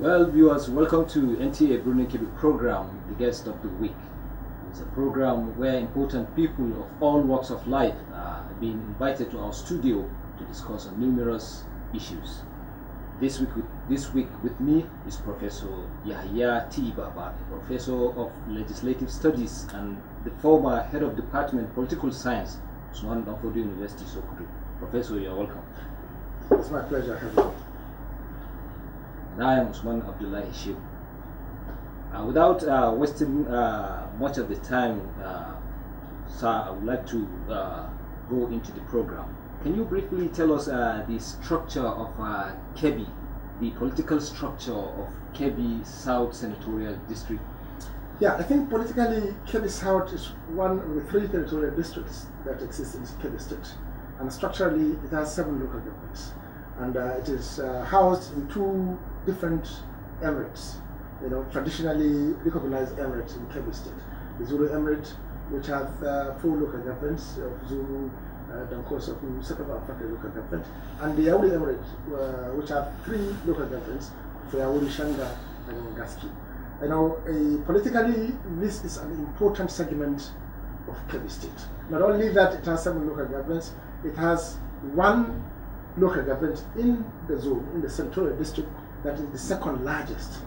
Well, viewers, welcome to NTA Brunei Kebbi program, The Guest of the Week. It's a program where important people of all walks of life are being invited to our studio to discuss on numerous issues. This week with me is Professor Yahaya T. Baba, a professor of legislative studies and the former head of department political science, Usman Danfodio University, Sokoto. Professor, you're welcome. It's my pleasure having you. And I am Usman Abdullahi Shehu. Without wasting much of the time, sir, I would like to go into the program. Can you briefly tell us the structure of Kebbi, the political structure of Kebbi South Senatorial District? Yeah, I think politically Kebbi South is one of the 3 territorial districts that exist in Kebbi State. And structurally, it has 7 local governments. And it is housed in 2 different emirates, traditionally recognized emirates in Kebbi State. The Zulu Emirate, which has 4 local governments of Zulu, Dankoso, Second African local government, and the Yauri Emirate, which have 3 local governments for Yauri, Shanga, and Ngaski. Politically, this is an important segment of Kebbi State. Not only that it has 7 local governments, it has 1 local government in the zone, in the Senatorial district, that is the 2nd largest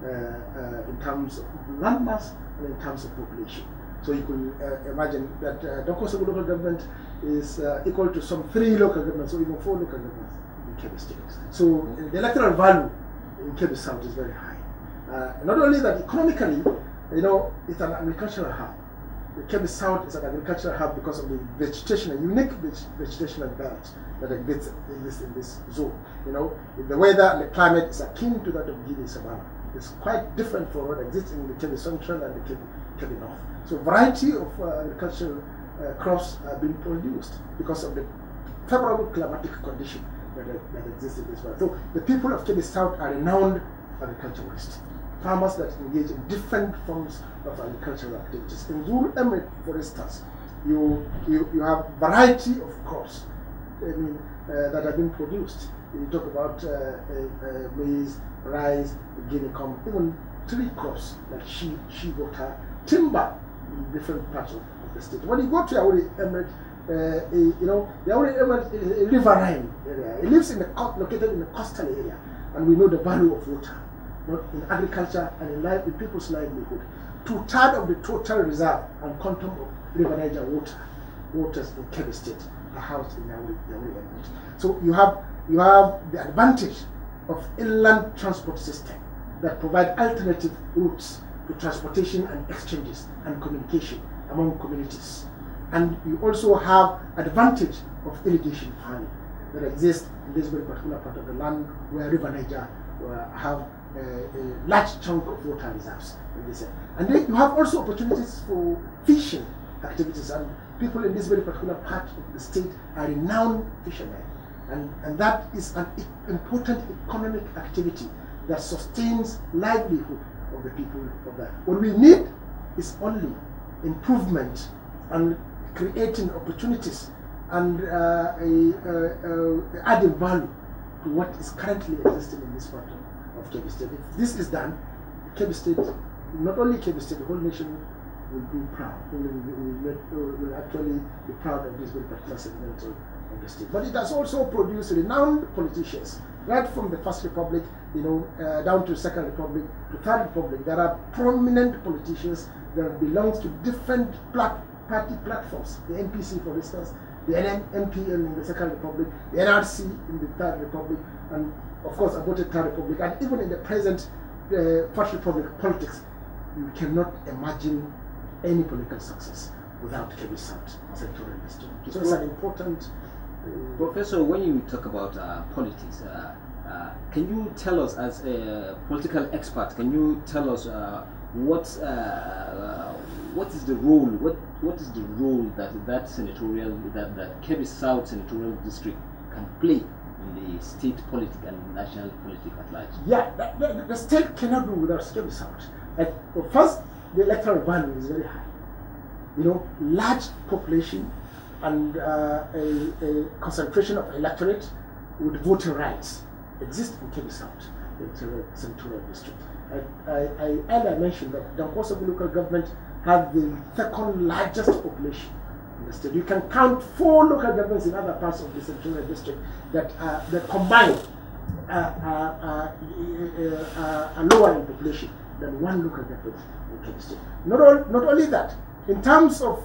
in terms of landmass and in terms of population. So you can imagine that Dankoso local government is equal to some 3 local governments, or even 4 local governments in Kebbi State. So the electoral value in Kebbi South is very high. Not only that, economically, it's an agricultural hub. Kebbi South is an agricultural hub because of the vegetation, a unique vegetational belt that exists in this zone. The weather and the climate is akin to that of Guinea Savannah. It's quite different from what exists in the Kebbi Central and the Kebbi North. So a variety of agricultural crops are being produced because of the favorable climatic condition that exists in this part. So the people of Kebbi South are renowned agriculturalists. Farmers that engage in different forms of agricultural activities. In Zulu Emirate, for instance, you have variety of crops that are being produced. You talk about maize, rice, guinea corn, even 3 crops like sheep, water, timber in different parts of the state. When you go to Yauri Emirate, the Yauri Emirate is a riverine area. It lives located in the coastal area, and we know the value of water, in agriculture and in people's livelihood. 2/3 of the total reserve and quantum of River Niger waters in Kebbi State are housed in Yauri Emirate. So you have the advantage of inland transport system that provide alternative routes to transportation and exchanges and communication among communities. And you also have advantage of irrigation farming that exists in this very particular part of the land where River Niger have a large chunk of water reserves in this area. And then you have also opportunities for fishing activities, and people in this very particular part of the state are renowned fishermen. And that is an important economic activity that sustains livelihood of the people of that. What we need is only improvement and creating opportunities and adding value to what is currently existing in this part of Kebbi State. If this is done, Kebbi State, not only Kebbi State, the whole nation will be proud. Will actually be proud of this very particular segment of the state. But it has also produced renowned politicians, right from the First Republic, down to Second Republic, to Third Republic. There are prominent politicians that belong to different party platforms. The NPC, for instance, the NPN in the Second Republic, the NRC in the Third Republic, and of course about the Third Republic, and even in the present First Republic politics. You cannot imagine any political success without Kebbi South Senatorial District. So it's an important... Professor, when you talk about politics, can you tell us, as a political expert, can you tell us what is the role that senatorial, that Kebbi South Senatorial District can play in the state politics and national politics at large? Yeah, the state cannot do without Kebbi South. First, the electoral value is very high. Large population and a concentration of electorate with voting rights exist in Kebbi South. the Senatorial district. I earlier mentioned that the Dankosobu local government has the second largest population in the state. You can count 4 local governments in other parts of the Senatorial district that combined are lower in population than one local government in Kebbi State. Not only that, in terms of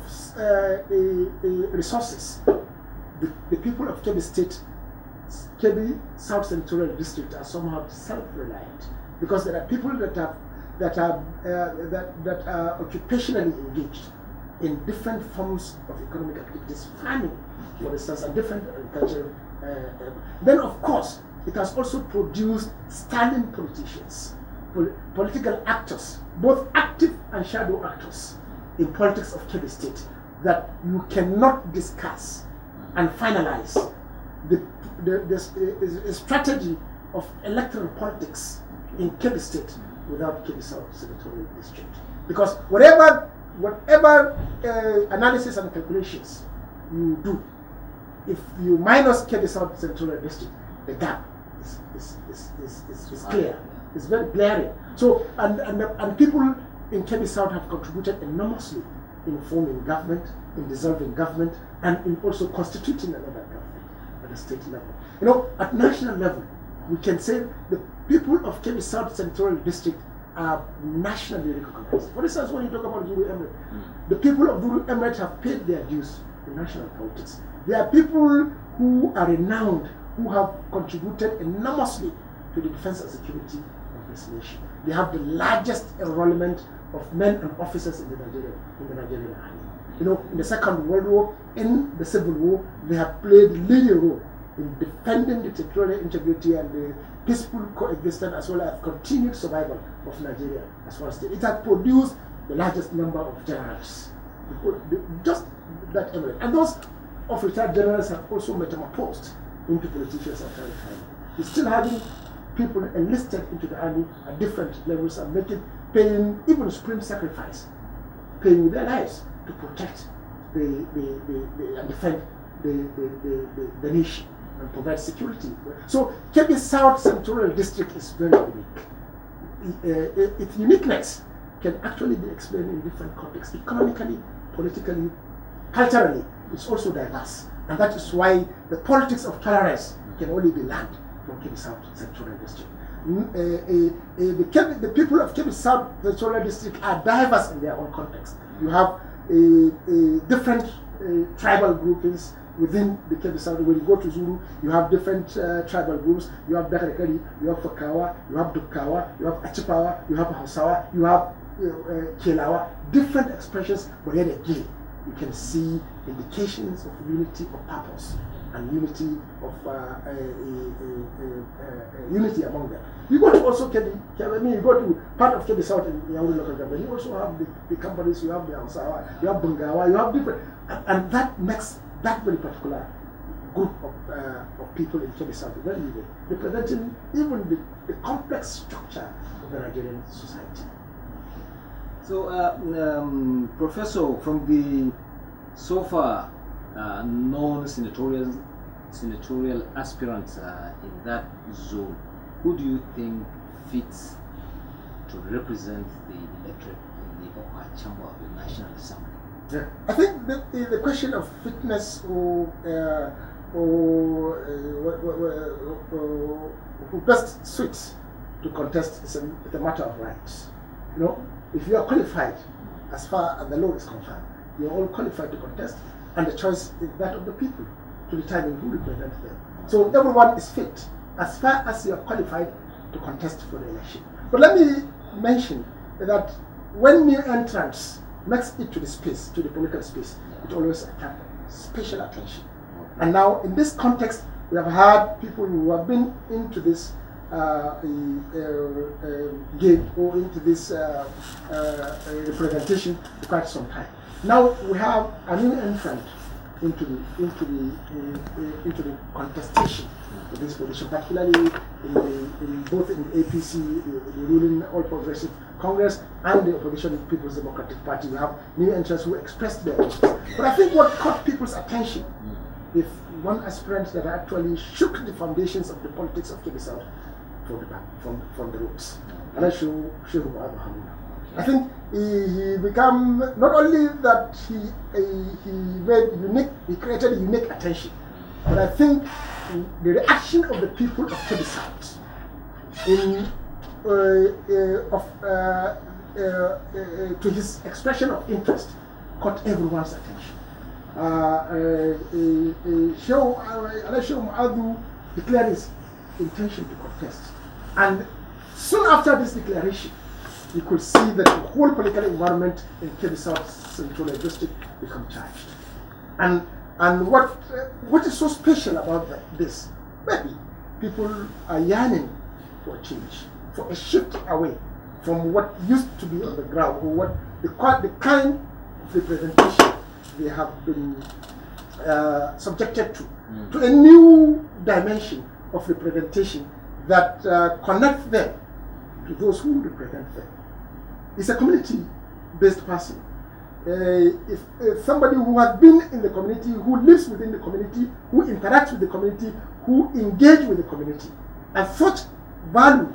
resources, the people of Kebbi State, Kebbi South Senatorial District, are somehow self-reliant because there are people that are occupationally engaged in different forms of economic activities, farming, for instance, and different agricultural. Then, of course, it has also produced sterling politicians, political actors, both active and shadow actors in politics of Kebbi State, that you cannot discuss and finalize the strategy of electoral politics in Kebbi State without Kebbi South Senatorial District. Because whatever analysis and calculations you do, if you minus Kebbi South Senatorial District, the gap is clear. It's very glaring. So, and people in Kebbi South have contributed enormously in forming government, in dissolving government, and in also constituting another government at the state level. You know, at national level, we can say the people of Kebbi South Senatorial District are nationally recognized. For instance, when you talk about Zulu Emirate, the people of Zulu Emirate have paid their dues in national politics. There are people who are renowned, who have contributed enormously to the defense and security of this nation. They have the largest enrollment of men and officers in the Nigerian army. You know, in the Second World War, in the Civil War, they have played a leading role in defending the territorial integrity and the peaceful coexistence as well as continued survival of Nigeria as one state. It has produced the largest number of generals. Just that emirate. And those of retired generals have also metamorphosed into politicians after retirement. We're still having people enlisted into the army at different levels and paying even supreme sacrifice, paying their lives to protect and defend the nation and provide security. So Kebbi South Senatorial District is very unique. Its uniqueness can actually be explained in different contexts, economically, politically, culturally. It's also diverse, and that is why the politics of tolerance can only be learned from Kebbi South Senatorial District. The people of Kebbi South Senatorial District are diverse in their own context. You have different tribal groupings within the Kebbi South. When you go to Zulu, you have different tribal groups. You have Dakarikari, you have Fakawa, you have Dukawa, you have Achipawa, you have Hausawa, you have Kelawa. Different expressions, but yet again, you can see indications of unity of purpose and unity of unity among them. You go to also Kebbi, you go to part of Kebbi South in Yauri local government, you also have the companies, you have the Hausawa, you have Bungawa, you have different, and that makes that very particular group of people in Kebbi South very unique, representing even the complex structure of the Nigerian society. So, Professor, from the so far known senatorial aspirants in that zone, who do you think fits to represent the electorate in the Okwa Chamber of the National Assembly? Yeah. I think the question of fitness or who best suits to contest is a matter of rights. You know, if you are qualified, as far as the law is concerned, you are all qualified to contest, and the choice is that of the people to determine who represents them. So everyone is fit as far as you are qualified to contest for the election. But let me mention that when new entrants makes it to the space, to the political space, it always attracts special attention. And now in this context, we have had people who have been into this game or into this representation for quite some time. Now we have a new entrant into the contestation of this position, particularly both in the APC, the ruling All Progressive Congress, and the opposition People's Democratic Party. We have new entrants who expressed their interest. But I think what caught people's attention, if one aspirant that actually shook the foundations of the politics of Kebbi South, from the roots. Alhaji Shehu Muazu. I think he became, not only that he created a unique attention, but I think the reaction of the people of Kebbi South to his expression of interest caught everyone's attention. Alhaji Shehu Muazu declared his intention to contest, and soon after this declaration, you could see that the whole political environment in Kebbi South Senatorial District become charged. And what is so special about this? Maybe people are yearning for a change, for a shift away from what used to be on the ground, or what the kind of representation they have been subjected to a new dimension of representation that connects them to those who represent them. It's a community-based person. If somebody who has been in the community, who lives within the community, who interacts with the community, who engages with the community, and such value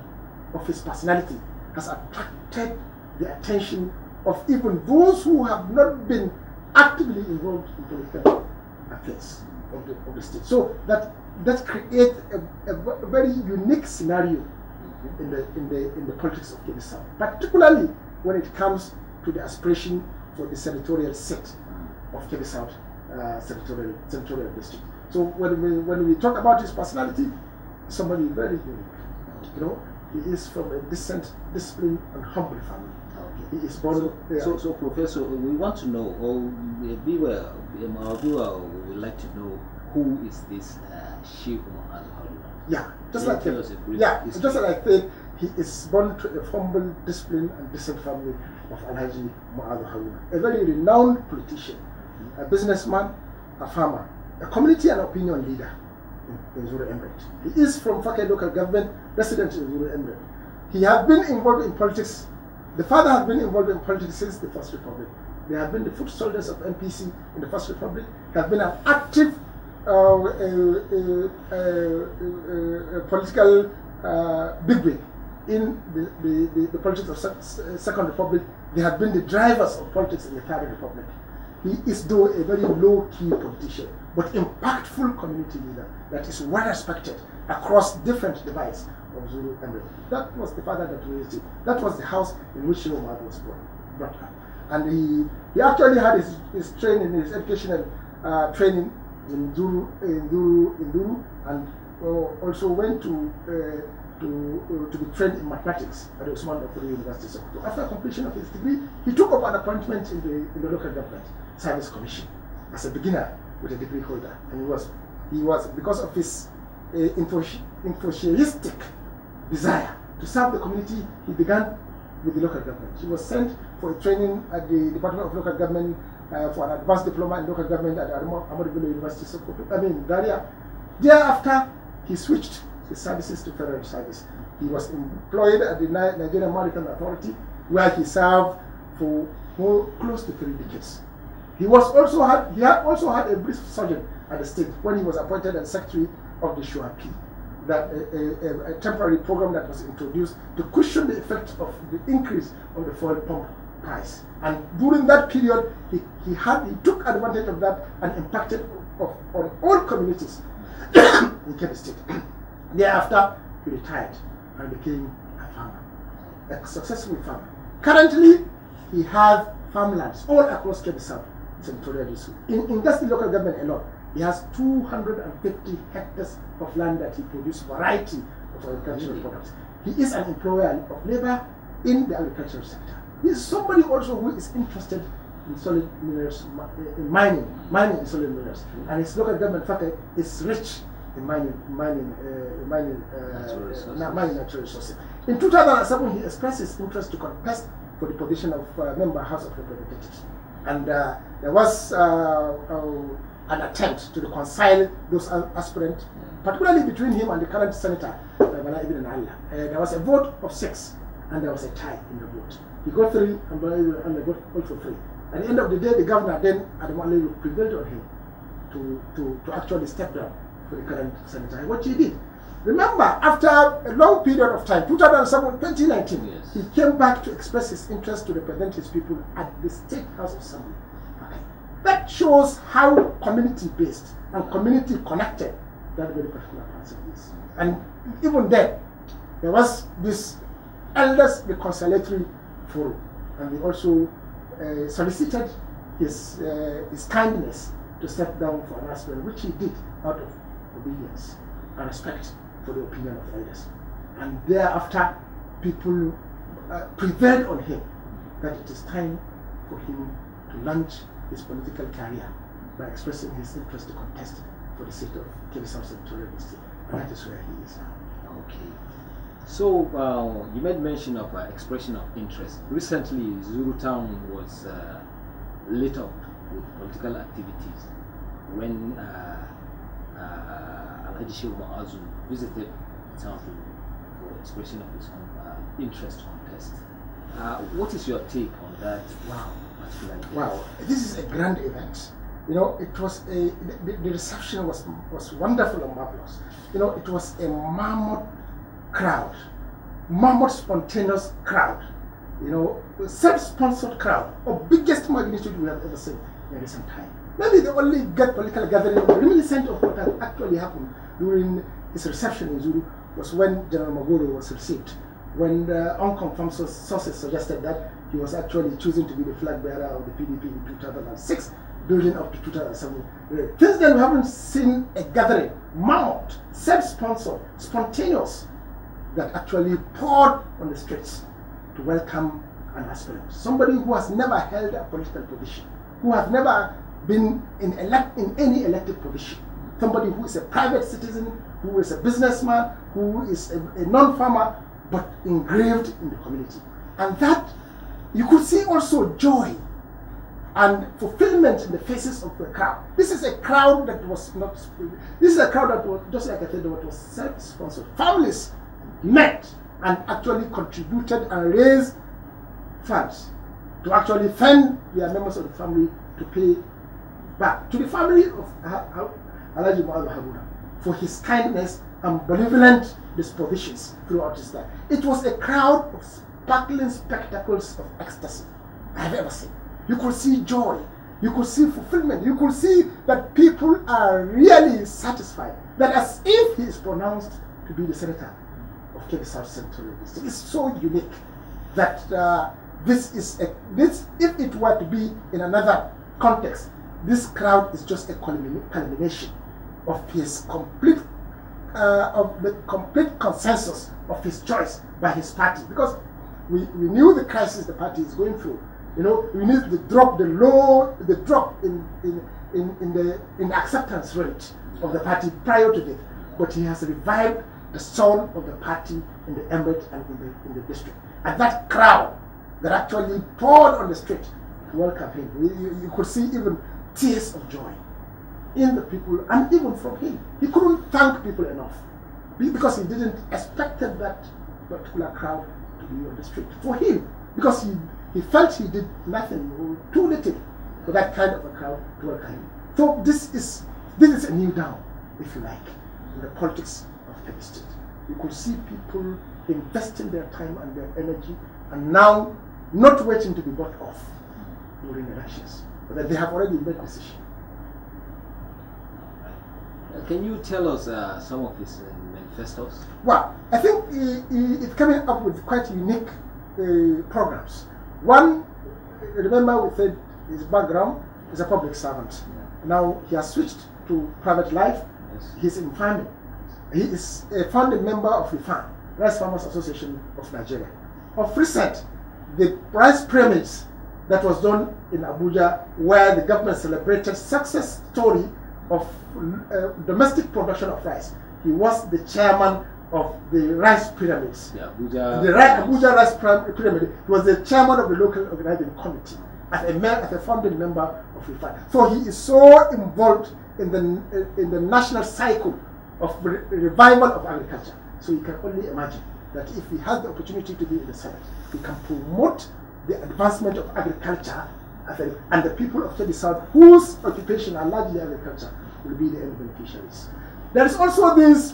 of his personality has attracted the attention of even those who have not been actively involved in political affairs of the state. So that creates a very unique scenario in the politics of Kebbi South, particularly when it comes to the aspiration for the senatorial seat of Kebbi South senatorial district. So when we talk about his personality, somebody very unique. You know, he is from a decent, disciplined, and humble family. He is born. So, Professor, we want to know, or we would like to know, who is this Shehu Muazu? Yeah, just like I said, he is born to a humble, disciplined, and decent family of Alhaji Muazu, a very renowned politician, a businessman, a farmer, a community and opinion leader in Zuru Emirate. He is from Fakir local government, resident in Zuru Emirate. He has been involved in politics. The father has been involved in politics since the First Republic. They have been the foot soldiers of MPC in the First Republic. He has been an active political bigwig in the politics of Second Republic. They have been the drivers of politics in the Third Republic. He is, though, a very low-key politician, but impactful community leader that is well respected across different divides of Zulu Emirate. That was the father that raised him. That was the house in which Shehu Muazu was brought up. And he actually had his training, his educational training in Duru, and also went to be trained in mathematics at the Usman Dafuri University of Sokoto. After completion of his degree, he took up an appointment in the local government service commission as a beginner with a degree holder, and he was because of his enthusiastic desire to serve the community. He began with the local government. He was sent for a training at the Department of Local Government for an advanced diploma in local government at Ahmadu Bello University of Sokoto, Zaria. Thereafter, he switched his services to federal service. He was employed at the Nigerian Maritime Authority, where he served for close to 3 decades. He had also had a brief sojourn at the state when he was appointed as secretary of the SHUAP, that a temporary program that was introduced to cushion the effect of the increase of the fuel pump price. And during that period, he took advantage of that and impacted on all communities in Kebbi State. Thereafter, he retired and became a farmer, a successful farmer. Currently, he has farmlands all across Kebbi South Senatorial District. In just the local government alone, he has 250 hectares of land that he produces variety of agricultural products. He is an employer of labor in the agricultural sector. He is somebody also who is interested in solid minerals, in mining in solid minerals. And his local government factor is rich in mining natural resources. In 2007, he expressed his interest to contest for the position of member House of Representatives. And there was an attempt to reconcile those aspirants, particularly between him and the current senator, Bala Ibn Allah. There was a vote of 6, and there was a tie in the vote. He got 3, and Bala Ibn Allah got also 3. At the end of the day, the governor then, Adam Ali, prevailed on him to actually step down for the current senator. And what he did, Remember, after a long period of time, 2007, 2019, Yes. he came back to express his interest to represent his people at the State House Assembly. Okay. That shows how community-based and community-connected that very particular person is. And even then, there was this elders reconciliatory forum, and they also solicited his kindness to step down for an aspirant, which he did out of obedience and respect for the opinion of elders. And thereafter, people prevailed on him that it is time for him to launch his political career by expressing his interest to contest for the seat of Kebbi South Senatorial District. And that is where he is now. Okay. So you made mention of expression of interest. Recently, Zulu Town was lit up with political activities when Alhaji Shehu Muazu visited the town for expression of his own interest contest. What is your take on that? Wow, this is a grand event. You know, it was the reception was wonderful and marvelous. You know, it was a mammoth crowd, mammoth spontaneous crowd. You know, self-sponsored crowd of biggest magnitude we have ever seen in recent time. Maybe the only political gathering reminiscent of what had actually happened during his reception in Zulu was when General Magoro was received, when the unconfirmed sources suggested that he was actually choosing to be the flag bearer of the PDP in 2006, building up to 2007. Since then, we haven't seen a gathering, mammoth, self-sponsored, spontaneous, that actually poured on the streets to welcome an aspirant, somebody who has never held a political position, who has never been in any elected position, somebody who is a private citizen, who is a businessman, who is a non-farmer, but engraved in the community. And that, you could see also joy and fulfillment in the faces of the crowd. This is a crowd that was not, this is a crowd that was, just like I said, that was self-sponsored. Families met and actually contributed and raised funds to actually fund their members of the family to pay back to the family of Alhaji Muazu for his kindness and benevolent dispositions throughout his life. It was a crowd of sparkling spectacles of ecstasy I have ever seen. You could see joy, you could see fulfillment, you could see that people are really satisfied, that as if he is pronounced to be the senator of Kebbi South Senatorial District. It's so unique that if it were to be in another context, this crowd is just a culmination of his complete consensus of his choice by his party, because we knew the crisis the party is going through. You know, we need to drop the drop in the acceptance rate of the party prior to this, but he has revived the soul of the party in the emirate and in the district. And that crowd that actually poured on the street to welcome him, you could see even tears of joy in the people, and even from him. He couldn't thank people enough because he didn't expect that particular crowd to be on the street for him, because he felt he did nothing or too little for that kind of a crowd to welcome him. So this is a new dawn, if you like, in the politics of Kebbi State. You could see people investing their time and their energy, and now not waiting to be bought off during elections, but that they have already made decision. Can you tell us some of his manifestos? Well, I think it's coming up with quite unique programs. One, remember we said his background is a public servant. Yeah. Now he has switched to private life. Yes. He's in farming. He is a founding member of RIFAN, Rice Farmers Association of Nigeria. Of recent, the rice pyramids that was done in Abuja, where the government celebrated success story of domestic production of rice. He was the chairman of the rice pyramids. The Abuja rice pyramid. He was the chairman of the local organizing committee as a founding member of RIFAN. So he is so involved in the national cycle of revival of agriculture. So you can only imagine that if he has the opportunity to be in the Senate, he can promote the advancement of agriculture, and the people of Kebbi South, whose occupation are largely agriculture, will be the end beneficiaries. There is also this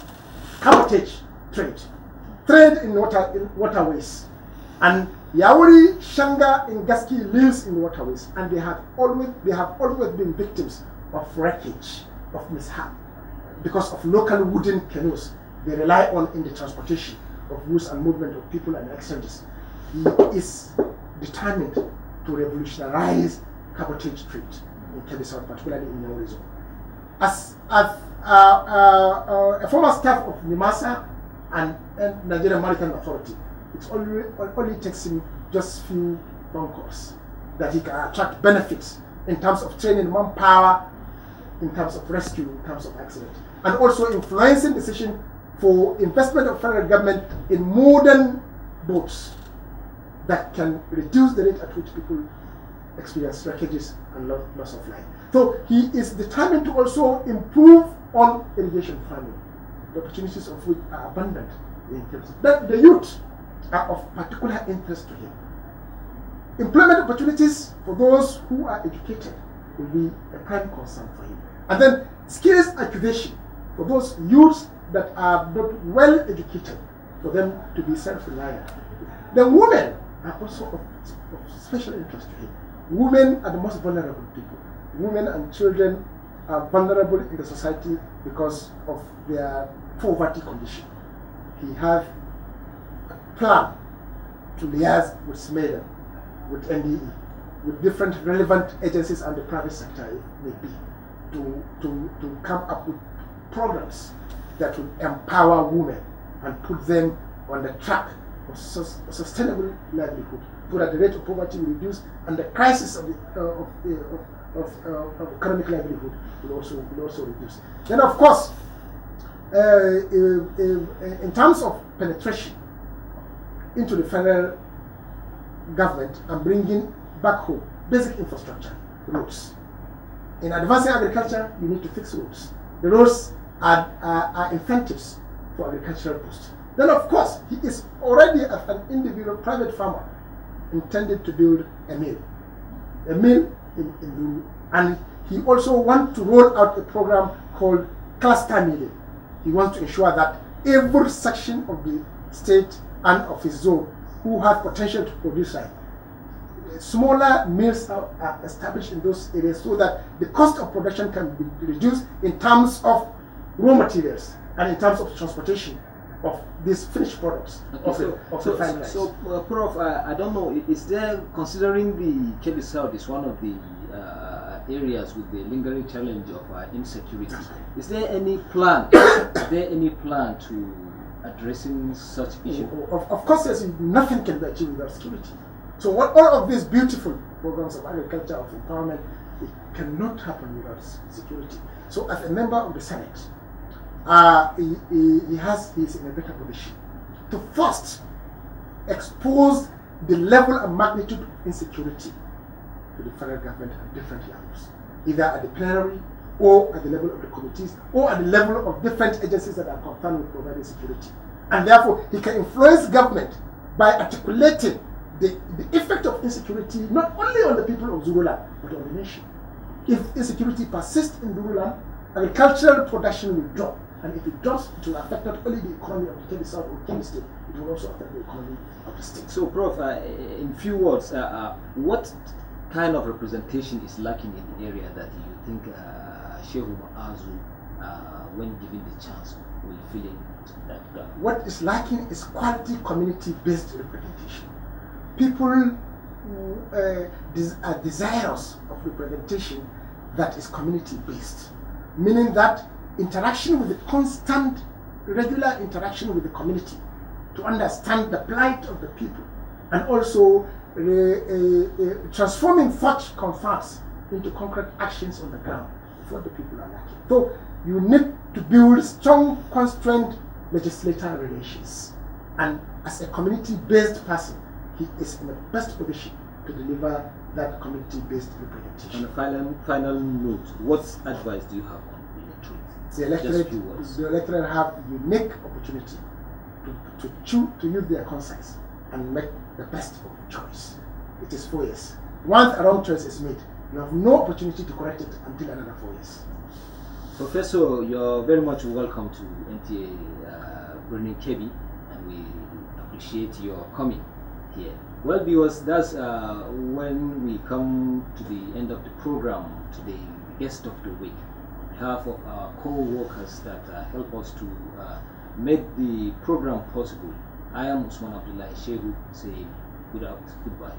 cabotage trade in waterways. And Yauri, Shanga, and Gaski lives in waterways, and they have always been victims of wreckage, of mishap, because of local wooden canoes they rely on in the transportation of goods and movement of people and exchanges. He is determined to revolutionize cabotage trade in Kebbi South, particularly in Yauri zone. As a former staff of NIMASA and Nigerian Maritime Authority, it only takes him just few phone calls that he can attract benefits in terms of training manpower, in terms of rescue, in terms of accident, and also influencing decision for investment of federal government in modern boats that can reduce the rate at which people experience wreckages and loss of life. So he is determined to also improve on irrigation farming, the opportunities of which are abundant in Kebbi. That the youth are of particular interest to him. Employment opportunities for those who are educated will be a prime concern for him. And then skills acquisition for those youths that are not well educated, for them to be self-reliant. The women are also of special interest to him. Women are the most vulnerable people. Women and children are vulnerable in the society because of their poverty condition. He has a plan to liaise with SMEDA, with NDE, with different relevant agencies and the private sector, if may be, to come up with programs that will empower women and put them on the track of sustainable livelihood, so that the rate of poverty will reduce and the crisis of economic livelihood will also reduce. Then, of course, in terms of penetration into the federal government and bringing back home basic infrastructure, roads. In advancing agriculture, you need to fix roads. The roads are incentives for agricultural posts. Then, of course, he is already an individual private farmer intended to build a mill in Duru, and he also wants to roll out a program called cluster milling. He wants to ensure that every section of the state and of his zone who has potential to produce like smaller mills are established in those areas, so that the cost of production can be reduced in terms of raw materials and in terms of transportation of these finished products of the refined rice. So, Prof, I don't know, is there, considering the Kebbi South is one of the areas with the lingering challenge of insecurity, is there any plan? To addressing such issues? Of course, yes, nothing can be achieved without security. So all of these beautiful programs of agriculture, of empowerment, it cannot happen without security. So as a member of the Senate, he is in a better position to first expose the level and magnitude of insecurity to the federal government at different levels, either at the plenary or at the level of the committees or at the level of different agencies that are concerned with providing security. And therefore, he can influence government by articulating the effect of insecurity not only on the people of Zuruland, but on the nation. If insecurity persists in Zuruland, agricultural production will drop. And if it drops, it will affect not only the economy of the Kebbi South or Kebbi State, it will also affect the economy of the state. So, Prof, in few words, what kind of representation is lacking in the area that you think Shehu Muazu, when given the chance, will fill in that gap? What is lacking is quality community-based representation. People are desirous of representation that is community-based, meaning that interaction with the constant, regular interaction with the community to understand the plight of the people, and also transforming such concerns into concrete actions on the ground is what the people are lacking. So you need to build strong, constrained legislator relations, and as a community-based person, he is in the best position to deliver that community-based representation. On a final note, what advice do you have on the electorate have unique opportunity to use their conscience and make the best of the choice. It is 4 years. Once a wrong choice is made, you have no opportunity to correct it until another 4 years. Professor, you're very much welcome to NTA Burning Kebbi, and we appreciate your coming here. Well, viewers, that's when we come to the end of the program today, the guest of the week. On behalf of our co-workers that help us to make the program possible, I am Alhaji Shehu, saying goodbye.